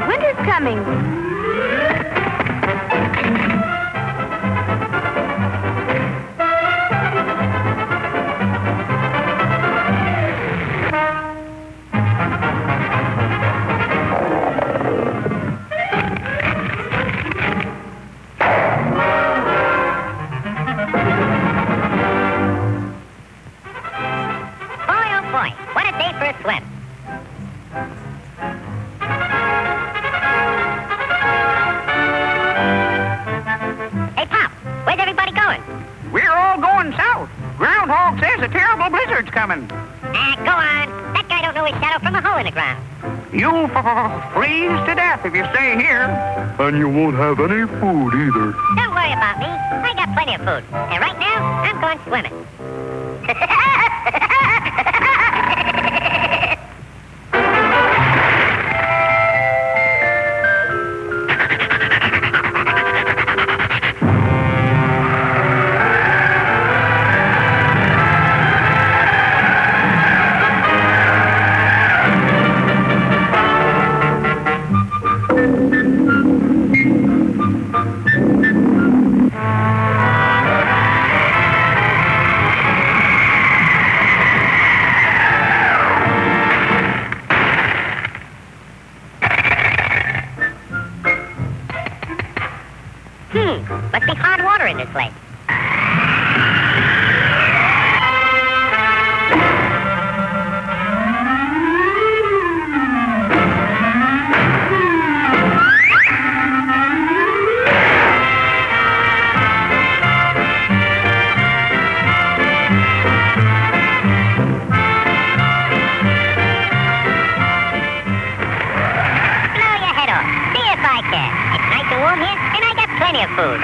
Winter's coming. Coming. Go on. That guy don't know his shadow from a hole in the ground. You'll freeze to death if you stay here. And you won't have any food either. Don't worry about me. I got plenty of food. And right now, I'm going swimming. Must be hard water in this lake. Blow your head off. See if I can. It's nice and warm here, and I got plenty of food.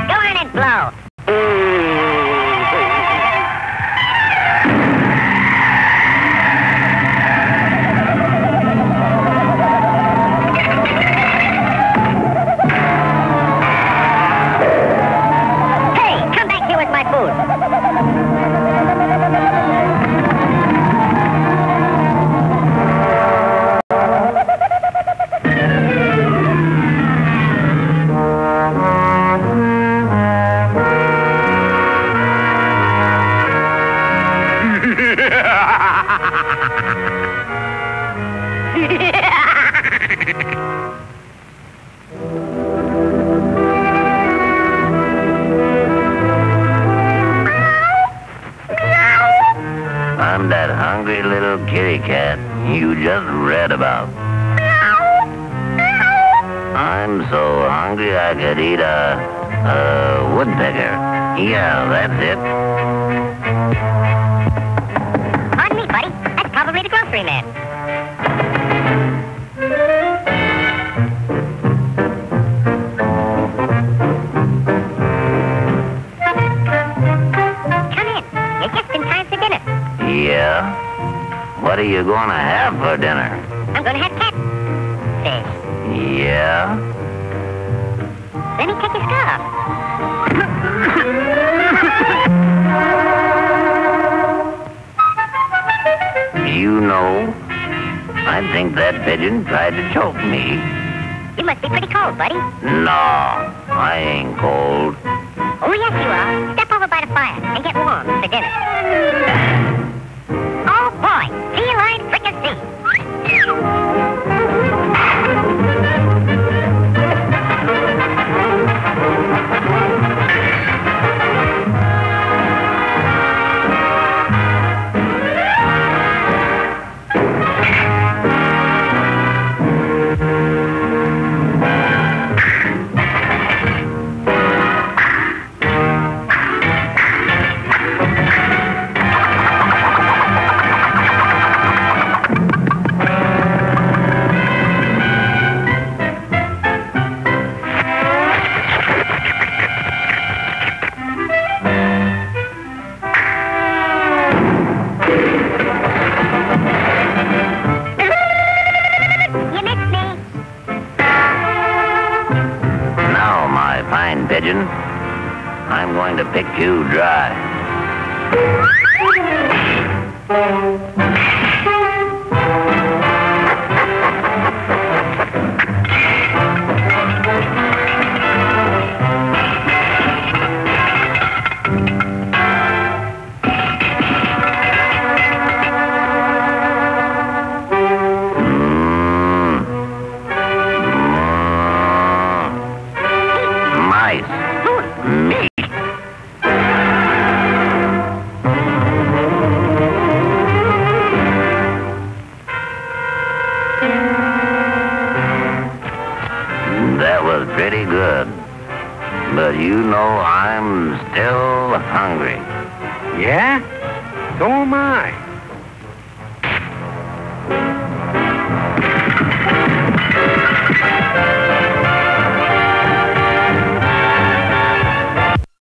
Go on and blow. Hey, come back here with my food. I'm that hungry little kitty cat you just read about. I'm so hungry I could eat a woodpecker. Yeah, that's it. Pardon me, buddy. That's probably the grocery man. Come in. You're just in time for dinner. Yeah? What are you going to have for dinner? I'm going to have catfish. Yeah? Let me take your scarf. You know, I think that pigeon tried to choke me. You must be pretty cold, buddy. No, I ain't cold. Oh, yes, you are. Step over by the fire and get warm for dinner. Oh, boy. Feline fricassee. Pigeon, I'm going to pick you dry. hungry. Yeah? So am I.